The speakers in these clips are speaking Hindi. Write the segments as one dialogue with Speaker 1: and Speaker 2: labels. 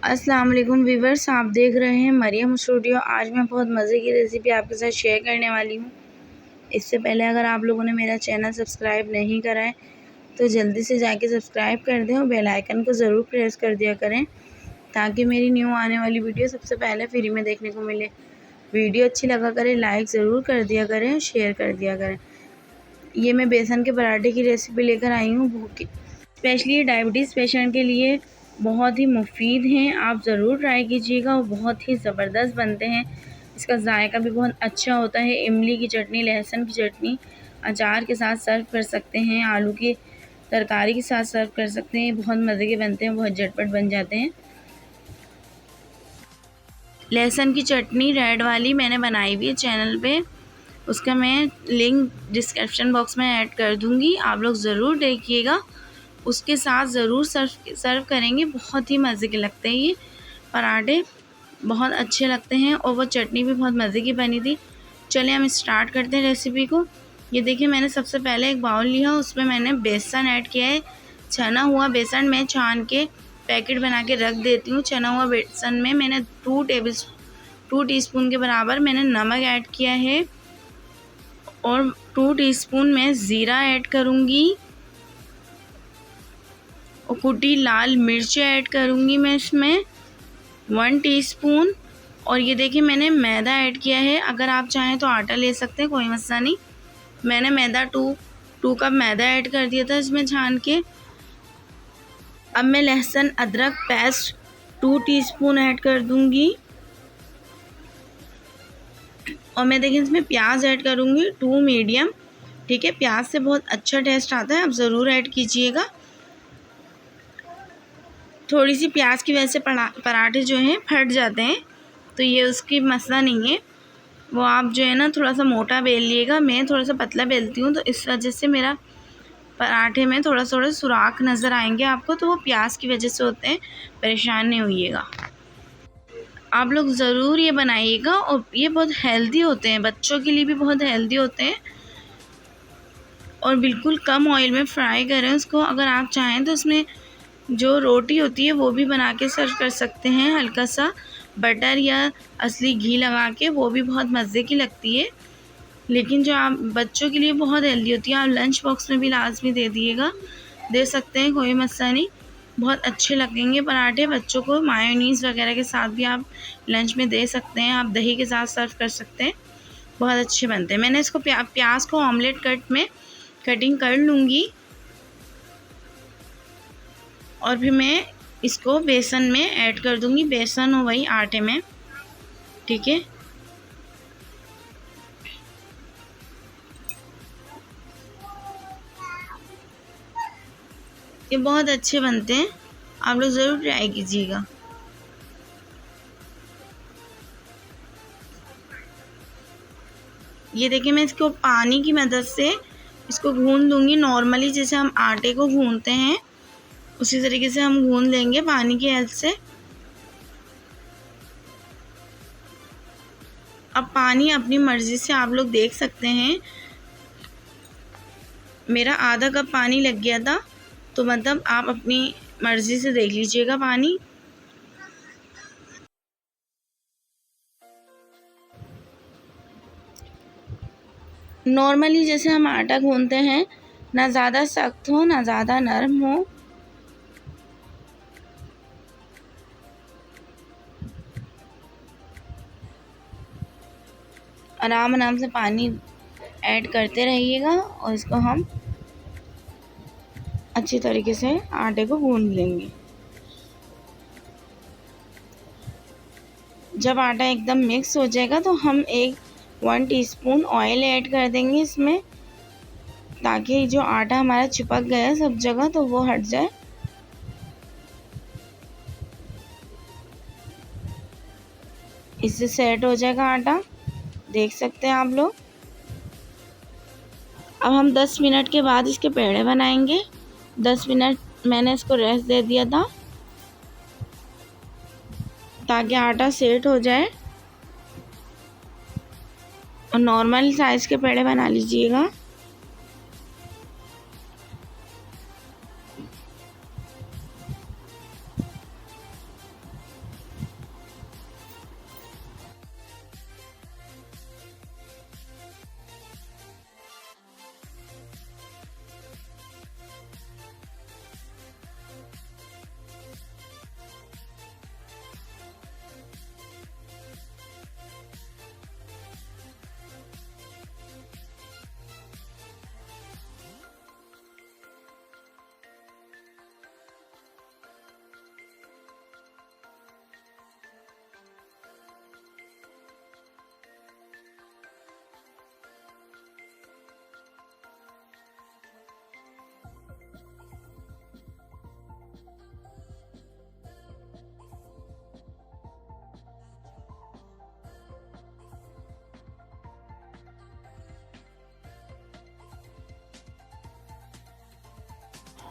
Speaker 1: अस्सलाम वालेकुम व्यूवर्स, आप देख रहे हैं मरियम स्टूडियो। आज मैं बहुत मज़े की रेसिपी आपके साथ शेयर करने वाली हूँ। इससे पहले अगर आप लोगों ने मेरा चैनल सब्सक्राइब नहीं करा है तो जल्दी से जाके सब्सक्राइब कर दें और बेल आइकन को ज़रूर प्रेस कर दिया करें ताकि मेरी न्यू आने वाली वीडियो सबसे पहले फ्री में देखने को मिले। वीडियो अच्छी लगा करें लाइक ज़रूर कर दिया करें और शेयर कर दिया करें। ये मैं बेसन के पराठे की रेसिपी लेकर आई हूँ। स्पेशली डायबिटीज़ पेशेंट के लिए बहुत ही मुफीद हैं, आप ज़रूर ट्राई कीजिएगा। वो बहुत ही ज़बरदस्त बनते हैं, इसका जायका भी बहुत अच्छा होता है। इमली की चटनी, लहसुन की चटनी, अचार के साथ सर्व कर सकते हैं, आलू की तरकारी के साथ सर्व कर सकते हैं। बहुत मज़े के बनते हैं, बहुत झटपट बन जाते हैं। लहसुन की चटनी रेड वाली मैंने बनाई हुई है चैनल पे, उसका मैं लिंक डिस्क्रिप्शन बॉक्स में ऐड कर दूँगी, आप लोग ज़रूर देखिएगा। उसके साथ ज़रूर सर्व करेंगे, बहुत ही मज़े के लगते हैं। ये पराठे बहुत अच्छे लगते हैं और वो चटनी भी बहुत मज़े की बनी थी। चलिए हम स्टार्ट करते हैं रेसिपी को। ये देखिए, मैंने सबसे पहले एक बाउल लिया, उसमें मैंने बेसन ऐड किया है। छना हुआ बेसन मैं छान के पैकेट बना के रख देती हूँ। छना हुआ बेसन में मैंने 2 टीस्पून के बराबर मैंने नमक ऐड किया है और 2 टीस्पून मैं ज़ीरा ऐड करूँगी और कुटी लाल मिर्च ऐड करूँगी मैं इसमें 1 टीस्पून। और ये देखिए, मैंने मैदा ऐड किया है। अगर आप चाहें तो आटा ले सकते हैं, कोई मसला नहीं। मैंने मैदा 2 कप मैदा ऐड कर दिया था इसमें छान के। अब मैं लहसुन अदरक पेस्ट 2 टीस्पून ऐड कर दूँगी और मैं देखिए इसमें प्याज ऐड करूँगी 2 मीडियम। ठीक है, प्याज से बहुत अच्छा टेस्ट आता है, आप ज़रूर ऐड कीजिएगा। थोड़ी सी प्याज की वजह से पराठे जो हैं फट जाते हैं, तो ये उसकी मसला नहीं है। वो आप जो है ना थोड़ा सा मोटा बेल लिएगा, मैं थोड़ा सा पतला बेलती हूँ, तो इस वजह से मेरा पराठे में थोड़ा सुराख नज़र आएंगे आपको, तो वो प्याज की वजह से होते हैं, परेशान नहीं होइएगा। आप लोग ज़रूर ये बनाइएगा और ये बहुत हेल्दी होते हैं, बच्चों के लिए भी बहुत हेल्दी होते हैं और बिल्कुल कम ऑयल में फ्राई करें उसको। अगर आप चाहें तो उसमें जो रोटी होती है वो भी बना के सर्व कर सकते हैं, हल्का सा बटर या असली घी लगा के, वो भी बहुत मज़े की लगती है। लेकिन जो आप बच्चों के लिए बहुत हेल्दी होती है, आप लंच बॉक्स में भी लाजमी दे सकते हैं, कोई मसला नहीं। बहुत अच्छे लगेंगे पराठे बच्चों को। मायोनीज़ वगैरह के साथ भी आप लंच में दे सकते हैं, आप दही के साथ सर्व कर सकते हैं, बहुत अच्छे बनते हैं। मैंने इसको प्याज को ऑमलेट कट में कटिंग कर लूँगी और फिर मैं इसको बेसन में ऐड कर दूँगी, बेसन हो वही आटे में। ठीक है, ये बहुत अच्छे बनते हैं, आप लोग ज़रूर ट्राई कीजिएगा। ये देखिए, मैं इसको पानी की मदद से इसको गूँध लूँगी। नॉर्मली जैसे हम आटे को गूँधते हैं उसी तरीके से हम गूँध लेंगे पानी की हेल्प से। अब पानी अपनी मर्ज़ी से आप लोग देख सकते हैं, मेरा आधा कप पानी लग गया था, तो मतलब आप अपनी मर्ज़ी से देख लीजिएगा पानी। नॉर्मली जैसे हम आटा गूँधते हैं, ना ज़्यादा सख्त हो ना ज़्यादा नरम हो। आराम से पानी ऐड करते रहिएगा और इसको हम अच्छी तरीके से आटे को गूँध लेंगे। जब आटा एकदम मिक्स हो जाएगा तो हम 1 टीस्पून ऑयल ऐड कर देंगे इसमें, ताकि जो आटा हमारा चिपक गया है सब जगह तो वो हट जाए। इससे सेट हो जाएगा आटा, देख सकते हैं आप लोग। अब हम 10 मिनट के बाद इसके पेड़े बनाएंगे। 10 मिनट मैंने इसको रेस्ट दे दिया था ताकि आटा सेट हो जाए, और नॉर्मल साइज़ के पेड़े बना लीजिएगा।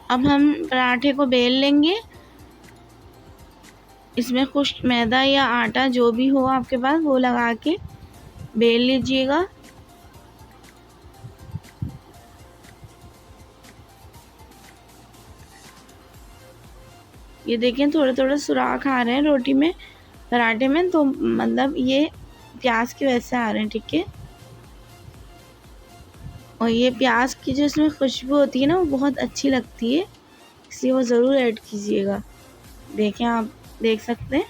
Speaker 1: अब हम पराठे को बेल लेंगे। इसमें खुश्क मैदा या आटा जो भी हो आपके पास वो लगा के बेल लीजिएगा। ये देखें थोड़े थोड़े सुराख आ रहे हैं रोटी में, पराठे में, तो मतलब ये प्याज की वजह से आ रहे हैं, ठीक है। और ये प्याज की जो इसमें खुशबू होती है ना वो बहुत अच्छी लगती है, इसलिए वो ज़रूर ऐड कीजिएगा। देखें आप देख सकते हैं,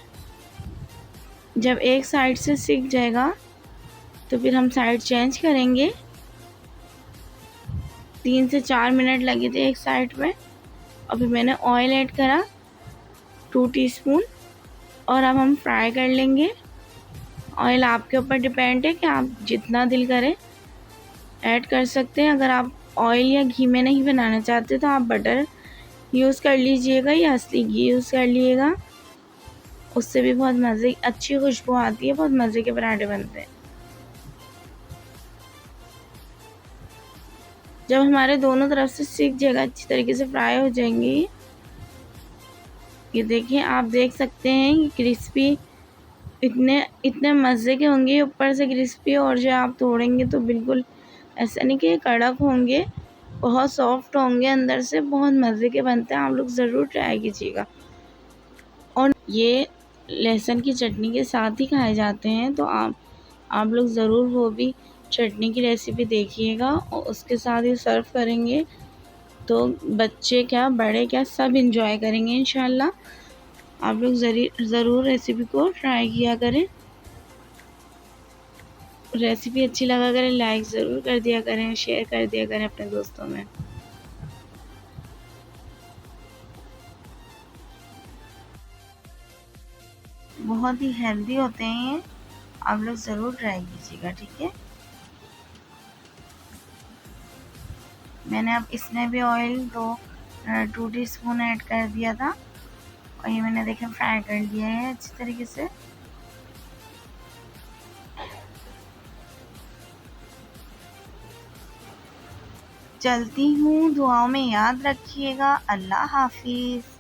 Speaker 1: जब एक साइड से सिक जाएगा तो फिर हम साइड चेंज करेंगे। 3 से 4 मिनट लगे थे एक साइड में, और फिर मैंने ऑयल ऐड करा 2 टीस्पून, और अब हम फ्राई कर लेंगे। ऑयल आपके ऊपर डिपेंड है कि आप जितना दिल करें ऐड कर सकते हैं। अगर आप ऑयल या घी में नहीं बनाना चाहते तो आप बटर यूज़ कर लीजिएगा या असली घी यूज़ कर लीजिएगा, उससे भी बहुत मज़े अच्छी खुशबू आती है, बहुत मज़े के पराठे बनते हैं। जब हमारे दोनों तरफ से सीख जाएगा, अच्छी तरीके से फ्राई हो जाएंगी, ये देखिए आप देख सकते हैं कि क्रिस्पी इतने इतने मज़े के होंगे, ऊपर से क्रिस्पी, और जो आप तोड़ेंगे तो बिल्कुल ऐसा नहीं कि कड़क होंगे, बहुत सॉफ्ट होंगे अंदर से, बहुत मज़े के बनते हैं। आप लोग ज़रूर ट्राई कीजिएगा। और ये लहसुन की चटनी के साथ ही खाए जाते हैं, तो आप लोग ज़रूर वो भी चटनी की रेसिपी देखिएगा, और उसके साथ ही सर्व करेंगे तो बच्चे क्या बड़े क्या सब इंजॉय करेंगे इंशाल्लाह। आप लोग ज़रूर रेसिपी को ट्राई किया करें। रेसिपी अच्छी लगा करें लाइक ज़रूर कर दिया करें, शेयर कर दिया करें अपने दोस्तों में। बहुत ही हेल्दी होते हैं ये, आप लोग ज़रूर ट्राई कीजिएगा, ठीक है। मैंने अब इसमें भी ऑयल 2 टीस्पून ऐड कर दिया था, और ये मैंने देखें फ्राई कर लिया है अच्छी तरीके से। चलती हूँ, दुआओं में याद रखिएगा। अल्लाह हाफिज़।